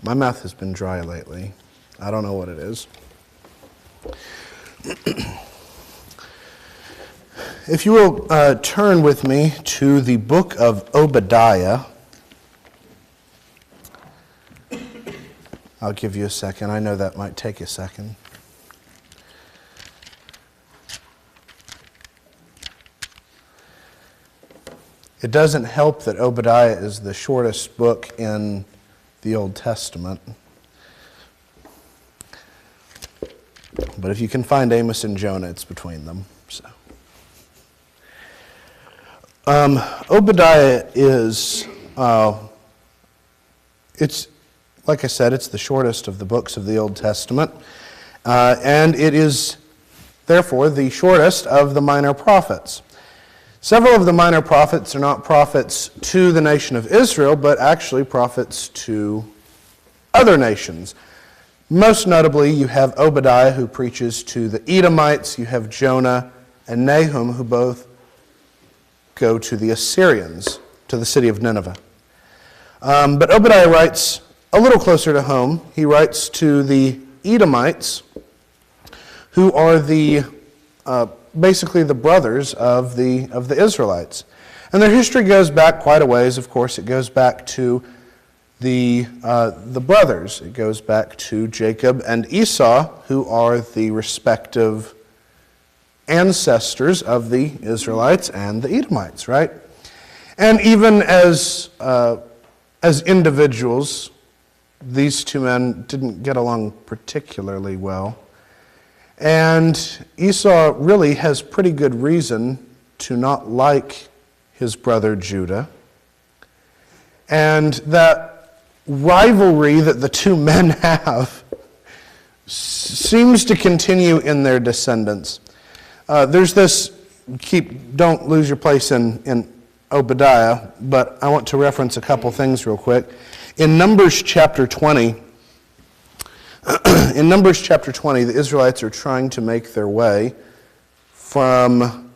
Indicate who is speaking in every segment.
Speaker 1: My mouth has been dry lately. I don't know what it is. If you will turn with me to the book of Obadiah. I'll give you a second. I know that might take a second. It doesn't help that Obadiah is the shortest book in the Old Testament. But if you can find Amos and Jonah, it's between them. So, Obadiah is, it's like I said, it's the shortest of the books of the Old Testament, and it is therefore the shortest of the minor prophets. Several of the minor prophets are not prophets to the nation of Israel, but actually prophets to other nations. Most notably, you have Obadiah, who preaches to the Edomites. You have Jonah and Nahum, who both go to the Assyrians, to the city of Nineveh. But Obadiah writes a little closer to home. He writes to the Edomites, who are the basically the brothers of the Israelites. And their history goes back quite a ways. Of course, it goes back to the brothers. It goes back to Jacob and Esau, who are the respective ancestors of the Israelites and the Edomites, right? And even as individuals, these two men didn't get along particularly well. And Esau really has pretty good reason to not like his brother Judah. And that rivalry that the two men have seems to continue in their descendants. There's this, don't lose your place in Obadiah, but I want to reference a couple things real quick. In Numbers chapter 20, the Israelites are trying to make their way from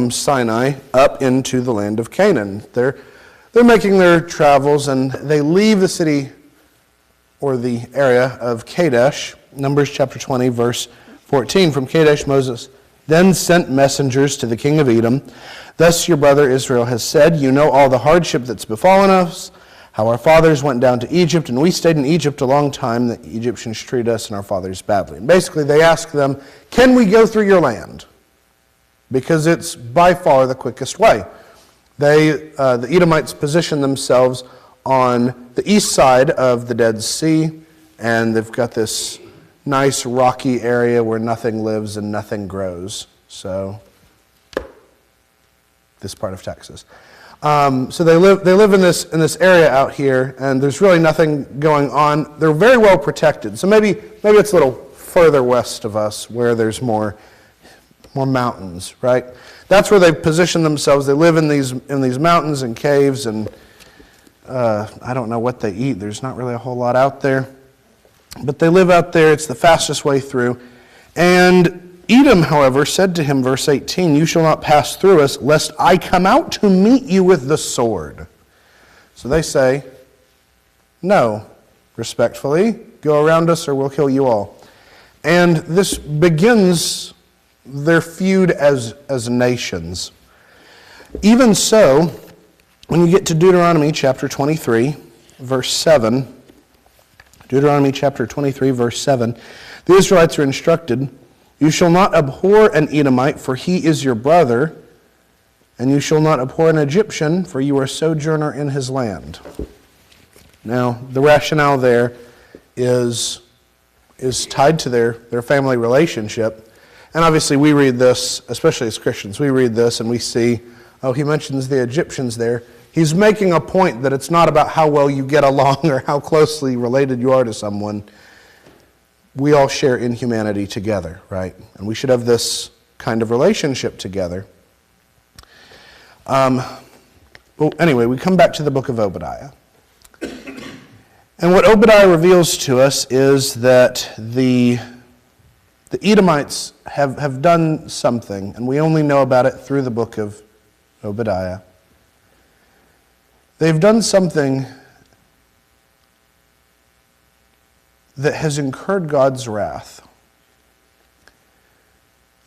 Speaker 1: Sinai up into the land of Canaan. They're making their travels, and they leave the city or the area of Kadesh. Numbers chapter 20, verse 14. From Kadesh, Moses then sent messengers to the king of Edom. Thus your brother Israel has said, you know all the hardship that's befallen us, how our fathers went down to Egypt, and we stayed in Egypt a long time. The Egyptians treated us and our fathers badly. And basically they ask them, can we go through your land? Because it's by far the quickest way. The Edomites position themselves on the east side of the Dead Sea, and they've got this nice rocky area where nothing lives and nothing grows. So, this part of Texas. So they live in this area out here, and there's really nothing going on. They're very well protected. So maybe it's a little further west of us where there's more mountains, right? That's where they position themselves. They live in these mountains and caves, and I don't know what they eat. There's not really a whole lot out there. But they live out there. It's the fastest way through. And Edom, however, said to him, verse 18, you shall not pass through us, lest I come out to meet you with the sword. So they say, no, respectfully, go around us or we'll kill you all. And this begins their feud as nations. Even so, when you get to Deuteronomy chapter 23, verse 7, Deuteronomy chapter 23, verse 7, the Israelites are instructed, you shall not abhor an Edomite, for he is your brother, and you shall not abhor an Egyptian, for you are a sojourner in his land. Now, the rationale there is tied to their family relationship. And obviously we read this, especially as Christians, we read this and we see, oh, he mentions the Egyptians there. He's making a point that it's not about how well you get along or how closely related you are to someone. We all share in humanity together, right? And we should have this kind of relationship together. Well, anyway, we come back to the book of Obadiah. And what Obadiah reveals to us is that the Edomites have done something, and we only know about it through the book of Obadiah. They've done something that has incurred God's wrath.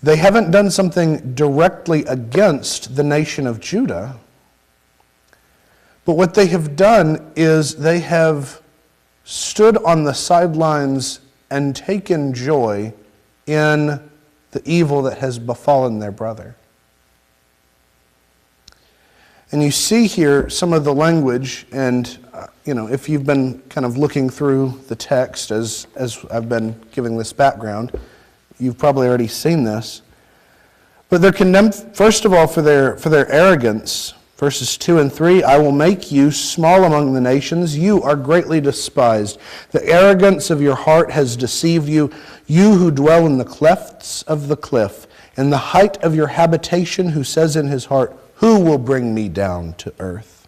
Speaker 1: They haven't done something directly against the nation of Judah, but what they have done is they have stood on the sidelines and taken joy in the evil that has befallen their brother. And you see here some of the language, and if you've been kind of looking through the text as I've been giving this background, you've probably already seen this. But they're condemned, first of all, for their arrogance. Verses 2 and 3, I will make you small among the nations. You are greatly despised. The arrogance of your heart has deceived you. You who dwell in the clefts of the cliff, in the height of your habitation, who says in his heart, who will bring me down to earth?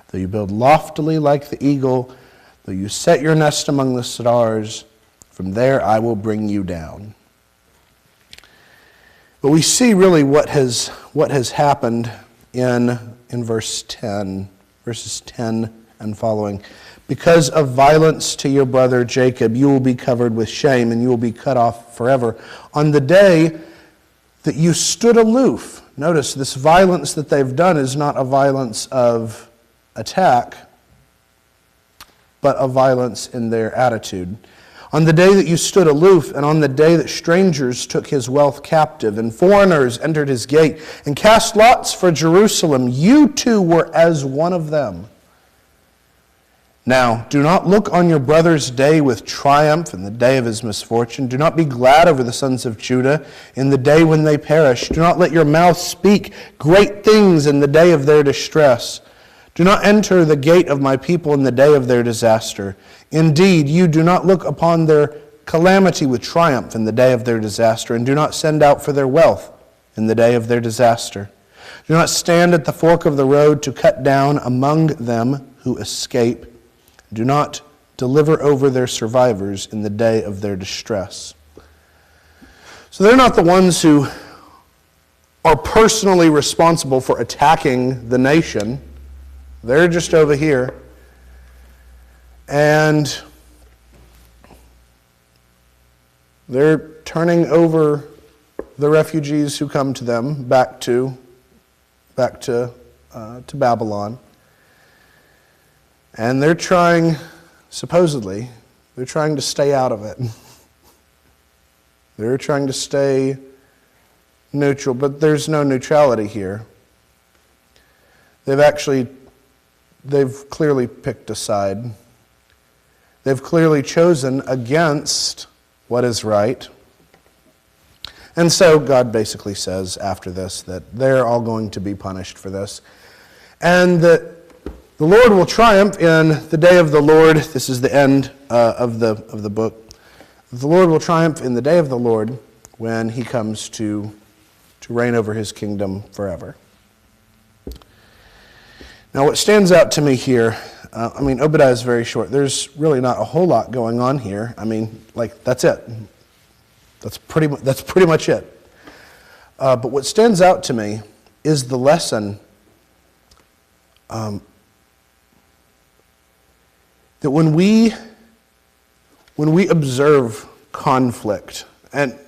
Speaker 1: Though you build loftily like the eagle, though you set your nest among the stars, from there I will bring you down. But we see really what has happened in verses 10 and following. Because of violence to your brother Jacob, you will be covered with shame, and you will be cut off forever. On the day that you stood aloof, notice this violence that they've done is not a violence of attack, but a violence in their attitude. On the day that you stood aloof, and on the day that strangers took his wealth captive, and foreigners entered his gate, and cast lots for Jerusalem, you too were as one of them. Now, do not look on your brother's day with triumph in the day of his misfortune. Do not be glad over the sons of Judah in the day when they perish. Do not let your mouth speak great things in the day of their distress. Do not enter the gate of my people in the day of their disaster. Indeed, you do not look upon their calamity with triumph in the day of their disaster, and do not send out for their wealth in the day of their disaster. Do not stand at the fork of the road to cut down among them who escape. Do not deliver over their survivors in the day of their distress. So they're not the ones who are personally responsible for attacking the nation. They're just over here. And they're turning over the refugees who come to them back to Babylon. And they're trying, supposedly, they're trying to stay out of it. They're trying to stay neutral, but there's no neutrality here. They've clearly picked a side. They've clearly chosen against what is right. And so God basically says after this that they're all going to be punished for this. And that the Lord will triumph in the day of the Lord. This is the end of the book. The Lord will triumph in the day of the Lord when he comes to reign over his kingdom forever. Now what stands out to me here, Obadiah is very short. There's really not a whole lot going on here. That's it. That's pretty much it. But what stands out to me is the lesson that when we observe conflict, and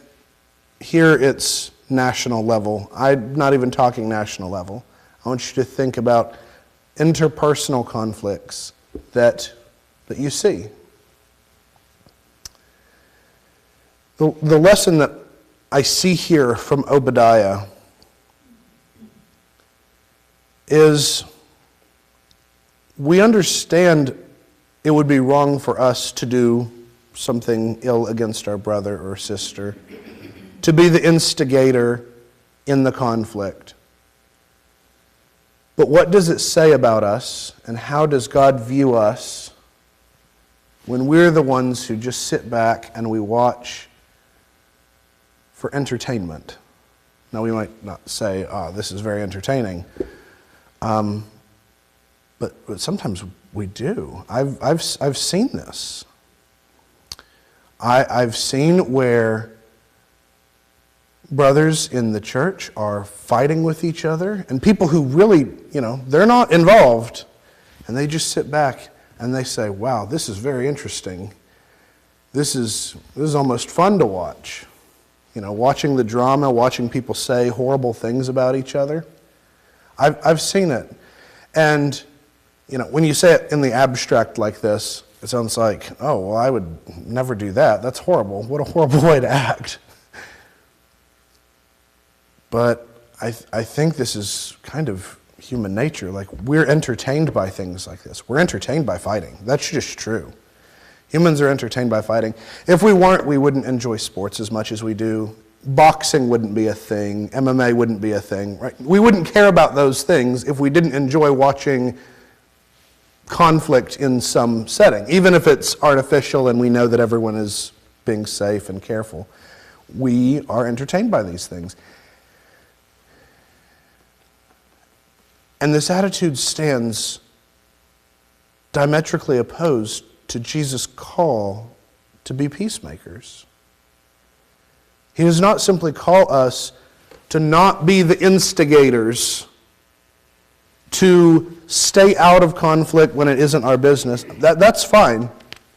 Speaker 1: here it's national level. I'm not even talking national level. I want you to think about interpersonal conflicts that you see. The lesson that I see here from Obadiah is we understand it would be wrong for us to do something ill against our brother or sister, to be the instigator in the conflict. But what does it say about us, and how does God view us when we're the ones who just sit back and we watch for entertainment? Now, we might not say, this is very entertaining. But sometimes we do. I've seen this. I've seen where brothers in the church are fighting with each other, and people who really, they're not involved, and they just sit back and they say, wow, this is very interesting. this is almost fun to watch. Watching the drama, watching people say horrible things about each other. I've seen it. And, when you say it in the abstract like this, it sounds like, oh, well, I would never do that. That's horrible. What a horrible way to act. But I think this is kind of human nature. Like, we're entertained by things like this. We're entertained by fighting. That's just true. Humans are entertained by fighting. If we weren't, we wouldn't enjoy sports as much as we do. Boxing wouldn't be a thing. MMA wouldn't be a thing, right? We wouldn't care about those things if we didn't enjoy watching conflict in some setting, even if it's artificial and we know that everyone is being safe and careful. We are entertained by these things. And this attitude stands diametrically opposed to Jesus' call to be peacemakers. He does not simply call us to not be the instigators, to stay out of conflict when it isn't our business. That's fine.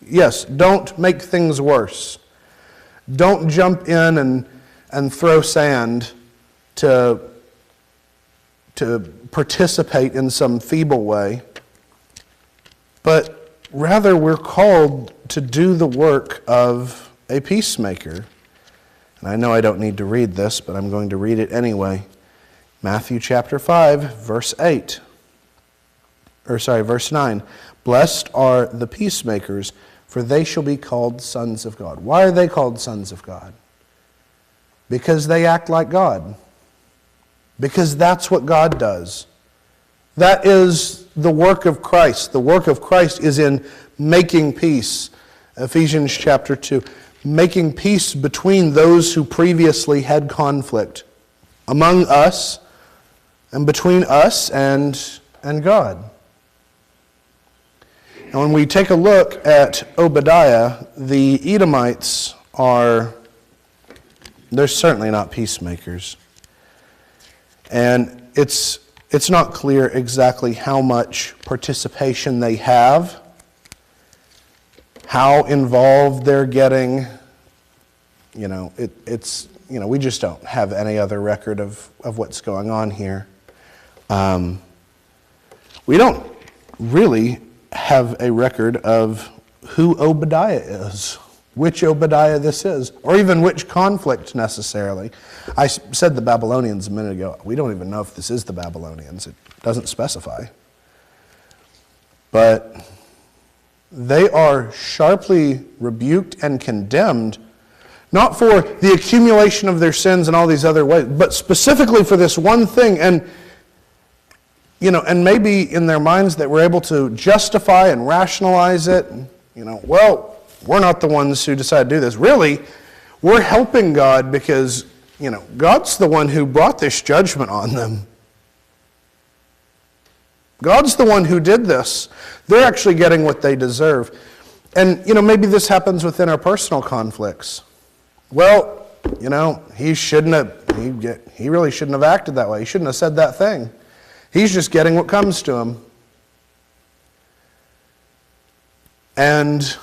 Speaker 1: Yes, don't make things worse. Don't jump in and throw sand to participate in some feeble way. But rather, we're called to do the work of a peacemaker. And I know I don't need to read this, but I'm going to read it anyway. Matthew chapter 5, verse 9. Blessed are the peacemakers, for they shall be called sons of God. Why are they called sons of God? Because they act like God. Because that's what God does. That is the work of Christ. The work of Christ is in making peace. Ephesians chapter 2. Making peace between those who previously had conflict among us and between us and God. And when we take a look at Obadiah, the Edomites they're certainly not peacemakers. And it's not clear exactly how much participation they have, how involved they're getting. We just don't have any other record of what's going on here. We don't really have a record of who Obadiah is, which Obadiah this is, or even which conflict necessarily. I said the Babylonians a minute ago. We don't even know if this is the Babylonians. It doesn't specify. But they are sharply rebuked and condemned, not for the accumulation of their sins and all these other ways, but specifically for this one thing. And maybe in their minds that we're able to justify and rationalize it. Well, we're not the ones who decide to do this. Really, we're helping God because, God's the one who brought this judgment on them. God's the one who did this. They're actually getting what they deserve. And, maybe this happens within our personal conflicts. Well, he really shouldn't have acted that way. He shouldn't have said that thing. He's just getting what comes to him. And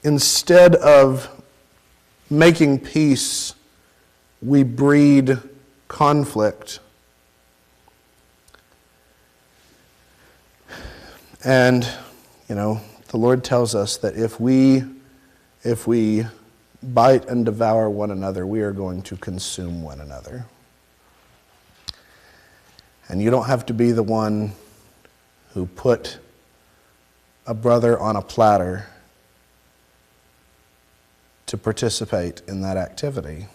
Speaker 1: instead of making peace, we breed conflict. And, the Lord tells us that if we bite and devour one another, we are going to consume one another. And you don't have to be the one who put a brother on a platter to participate in that activity.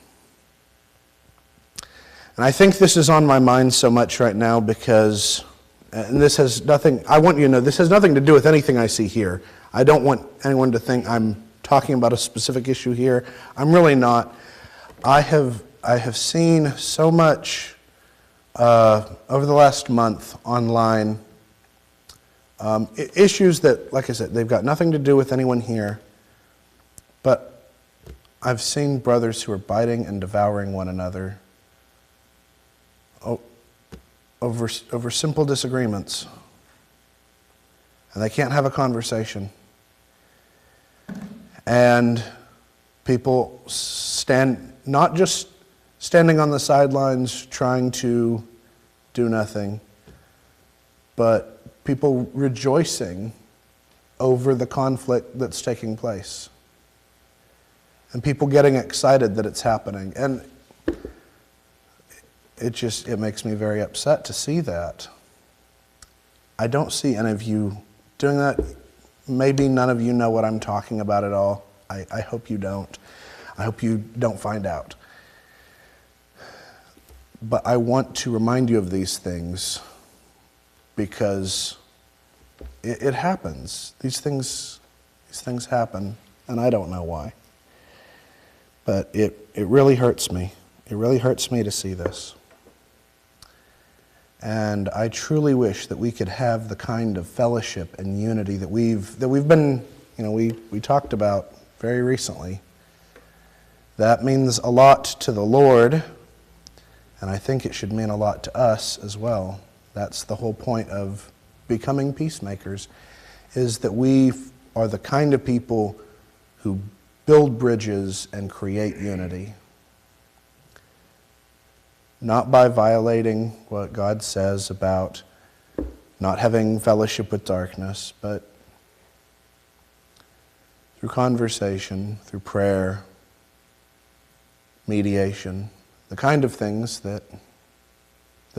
Speaker 1: And I think this is on my mind so much right now because, and this has nothing, I want you to know, this has nothing to do with anything I see here. I don't want anyone to think I'm talking about a specific issue here. I'm really not. I have seen so much over the last month online, issues that, like I said, they've got nothing to do with anyone here, but I've seen brothers who are biting and devouring one another over simple disagreements, and they can't have a conversation. And people not just standing on the sidelines trying to do nothing, but people rejoicing over the conflict that's taking place. And people getting excited that it's happening. And it makes me very upset to see that. I don't see any of you doing that. Maybe none of you know what I'm talking about at all. I hope you don't. I hope you don't find out. But I want to remind you of these things because it happens. These things happen, and I don't know why. But it really hurts me. It really hurts me to see this. And I truly wish that we could have the kind of fellowship and unity that we've been, we talked about very recently. That means a lot to the Lord, and I think it should mean a lot to us as well. That's the whole point of becoming peacemakers, is that we are the kind of people who build bridges and create unity. Not by violating what God says about not having fellowship with darkness, but through conversation, through prayer, mediation, the kind of things that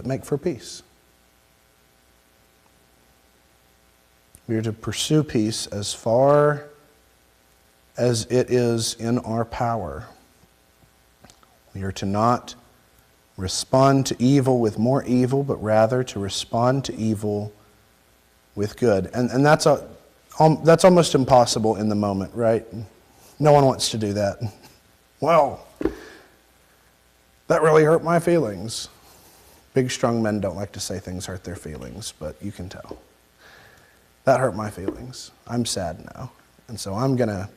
Speaker 1: make for peace. We are to pursue peace as far as it is in our power. We are to not respond to evil with more evil, but rather to respond to evil with good. And that's almost impossible in the moment, right? No one wants to do that. Well, that really hurt my feelings. Big, strong men don't like to say things hurt their feelings, but you can tell. That hurt my feelings. I'm sad now. And so I'm gonna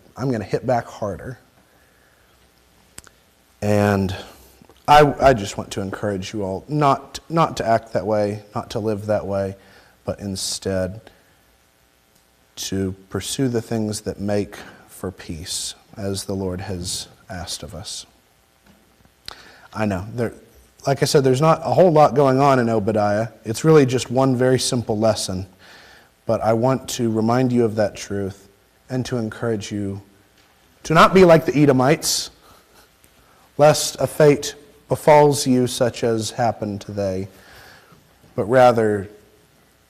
Speaker 1: hit back harder. And I just want to encourage you all not to act that way, not to live that way, but instead to pursue the things that make for peace, as the Lord has asked of us. I know, like I said, there's not a whole lot going on in Obadiah. It's really just one very simple lesson. But I want to remind you of that truth and to encourage you to not be like the Edomites, lest a fate befalls you such as happened today, but rather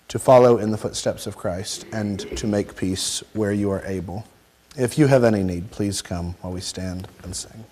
Speaker 1: to follow in the footsteps of Christ and to make peace where you are able. If you have any need, please come while we stand and sing.